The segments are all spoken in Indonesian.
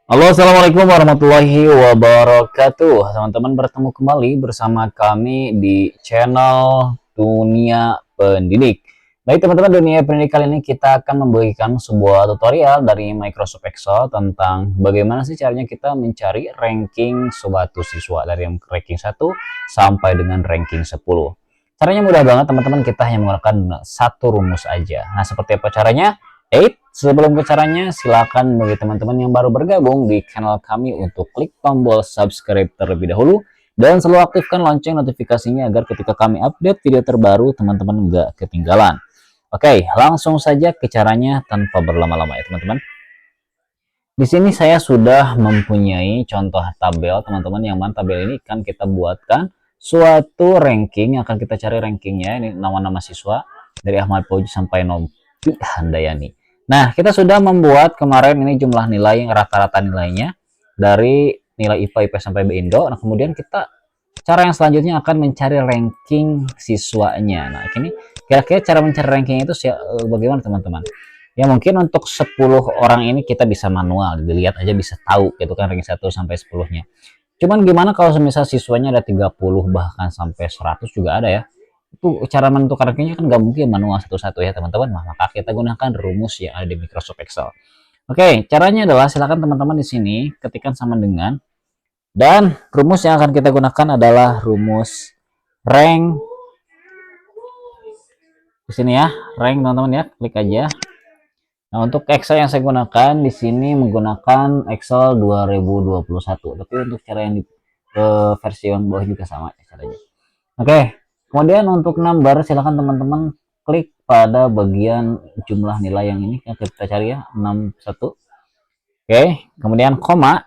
Halo, assalamualaikum warahmatullahi wabarakatuh. Teman-teman bertemu kembali bersama kami di channel Dunia Pendidik. Baik teman-teman, Dunia Pendidik kali ini kita akan membagikan sebuah tutorial dari Microsoft Excel tentang bagaimana sih caranya kita mencari ranking suatu siswa dari ranking 1 sampai dengan ranking 10. Caranya mudah banget teman-teman, kita hanya menggunakan satu rumus aja. Nah, seperti apa caranya? Sebelum ke caranya, silakan bagi teman-teman yang baru bergabung di channel kami untuk klik tombol subscribe terlebih dahulu dan selalu aktifkan lonceng notifikasinya agar ketika kami update video terbaru, teman-teman nggak ketinggalan. Oke, langsung saja ke caranya tanpa berlama-lama ya teman-teman. Di sini saya sudah mempunyai contoh tabel teman-teman, yang mana tabel ini kan kita buatkan suatu ranking, yang akan kita cari rankingnya. Ini nama-nama siswa dari Ahmad Fauzi sampai Novi Handayani. Nah, kita sudah membuat kemarin ini jumlah nilai, rata-rata nilainya dari nilai IPA, IPS sampai BINDO. Nah, kemudian kita cara yang selanjutnya akan mencari ranking siswanya. Nah, ini kira-kira cara mencari ranking itu bagaimana teman-teman? Ya mungkin untuk 10 orang ini kita bisa manual, dilihat aja bisa tahu gitu kan ranking 1 sampai 10-nya. Cuman gimana kalau misal siswanya ada 30 bahkan sampai 100 juga ada ya. Itu cara menentukan rankingnya kan nggak mungkin manual satu-satu ya teman-teman. Nah, maka kita gunakan rumus yang ada di Microsoft Excel. Oke, caranya adalah silakan teman-teman di sini ketikkan sama dengan, dan rumus yang akan kita gunakan adalah rumus rank. Di sini ya, rank teman-teman ya, klik aja. Nah, untuk Excel yang saya gunakan di sini menggunakan Excel 2021. Tapi untuk cara yang di versi yang bawah juga sama caranya. Oke, kemudian untuk number silakan teman-teman klik pada bagian jumlah nilai yang ini yang kita cari ya, 61. Oke, kemudian koma.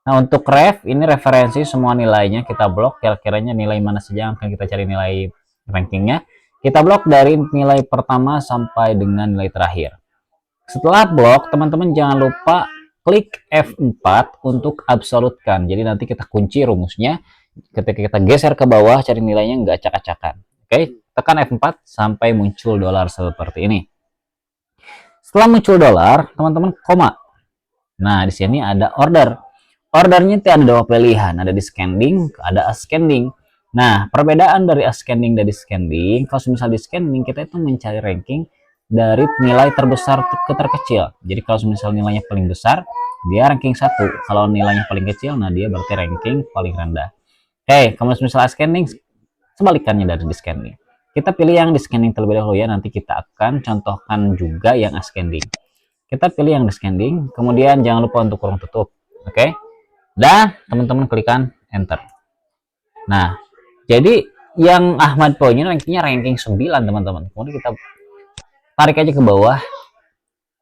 Nah, untuk ref ini referensi semua nilainya kita blok, kira-kiranya nilai mana saja yang akan kita cari nilai rankingnya. Kita blok dari nilai pertama sampai dengan nilai terakhir. Setelah blok, teman-teman jangan lupa klik F4 untuk absolutkan. Jadi nanti kita kunci rumusnya. Ketika kita geser ke bawah, cari nilainya nggak acak-acakan. Oke, tekan F4 sampai muncul dolar seperti ini. Setelah muncul dolar, teman-teman koma. Nah, di sini ada order. Ordernya itu ada dua pilihan, ada descending, ada ascending. Nah, perbedaan dari ascending dan descending, kalau misal descending kita itu mencari ranking dari nilai terbesar ke terkecil. Jadi kalau misal nilainya paling besar, dia ranking 1. Kalau nilainya paling kecil, nah dia berarti ranking paling rendah. Oke, kalau misal ascending, sebalikannya dari descending. Kita pilih yang descending terlebih dahulu ya, nanti kita akan contohkan juga yang ascending. Kita pilih yang descending, kemudian jangan lupa untuk kurung tutup. Oke, dan teman-teman klikkan enter. Nah, jadi yang Ahmad Po ini rankingnya ranking 9 teman-teman. Kemudian kita tarik aja ke bawah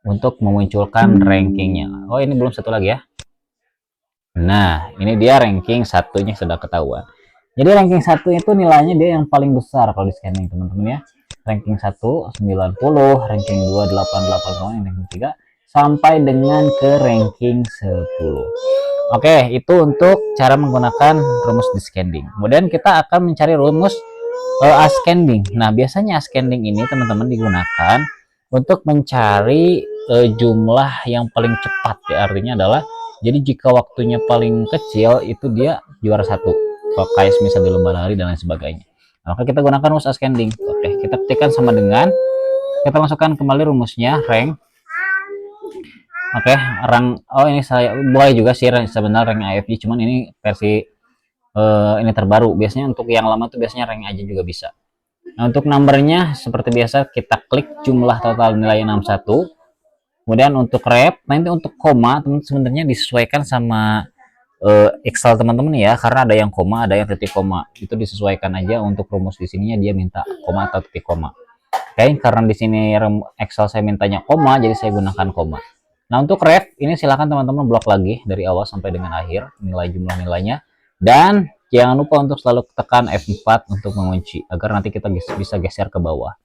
untuk memunculkan rankingnya. Oh, ini belum satu lagi ya. Nah, ini dia ranking satunya sudah ketahuan. Jadi ranking 1 itu nilainya dia yang paling besar kalau di scanning teman-teman ya. Ranking 1 90, ranking 2 88, ranking 3 sampai dengan ke ranking 10. Oke, itu untuk cara menggunakan rumus descending. Kemudian kita akan mencari rumus ascending. Nah, biasanya ascending ini teman-teman digunakan untuk mencari jumlah yang paling cepat ya. Artinya adalah jadi jika waktunya paling kecil itu dia juara satu. Kalau kayak misalnya di lomba lari dan lain sebagainya. Nah, maka kita gunakan rumus ascending. Oke, kita ketikkan sama dengan, kita masukkan kembali rumusnya rank. Oke, rank. Oh, ini saya boleh juga sih sebenarnya rank AFG, cuman ini versi ini terbaru. Biasanya untuk yang lama tuh biasanya rank aja juga bisa. Nah, untuk numbernya seperti biasa kita klik jumlah total nilai 61. Kemudian untuk rep, nanti untuk koma teman sebenarnya disesuaikan sama Excel teman-teman ya, karena ada yang koma, ada yang titik koma. Itu disesuaikan aja untuk rumus di sininya dia minta koma atau titik koma. Oke, karena di sini Excel saya mintanya koma, jadi saya gunakan koma. Nah, untuk ref ini silakan teman-teman blok lagi dari awal sampai dengan akhir nilai jumlah nilainya, dan jangan lupa untuk selalu tekan F4 untuk mengunci agar nanti kita bisa geser ke bawah.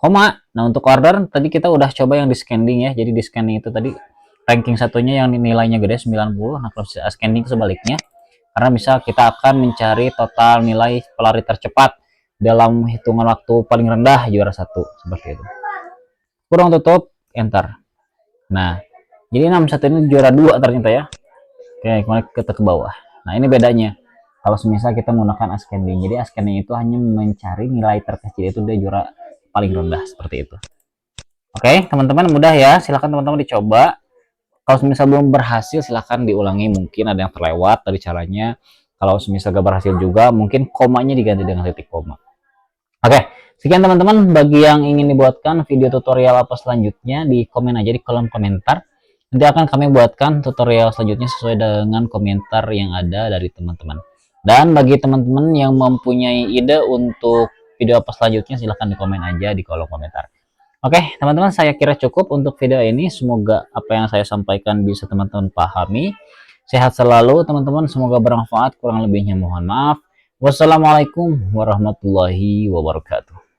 Koma. Nah, untuk order tadi kita udah coba yang di scanning ya. Jadi di scanning itu tadi ranking satunya yang nilainya gede 90. Nah, kalau scanning sebaliknya, karena bisa kita akan mencari total nilai pelari tercepat dalam hitungan waktu paling rendah juara satu seperti itu. Kurang tutup enter. Nah, Jadi 61 ini juara 2 ternyata ya. Oke, kembali kita ke bawah. Nah, ini bedanya. Kalau semisal kita menggunakan ascending. Jadi ascending itu hanya mencari nilai terkecil, itu dia juara paling rendah seperti itu. Oke, teman-teman mudah ya. Silahkan teman-teman dicoba. Kalau semisal belum berhasil, silahkan diulangi. Mungkin ada yang terlewat dari caranya. Kalau semisal gak berhasil juga, mungkin komanya diganti dengan titik koma. Oke, sekian teman-teman. Bagi yang ingin dibuatkan video tutorial apa selanjutnya, di komen aja di kolom komentar. Nanti akan kami buatkan tutorial selanjutnya sesuai dengan komentar yang ada dari teman-teman. Dan bagi teman-teman yang mempunyai ide untuk video apa selanjutnya, silahkan di komen aja di kolom komentar. Oke, teman-teman, saya kira cukup untuk video ini. Semoga apa yang saya sampaikan bisa teman-teman pahami. Sehat selalu, teman-teman. Semoga bermanfaat. Kurang lebihnya mohon maaf. Wassalamualaikum warahmatullahi wabarakatuh.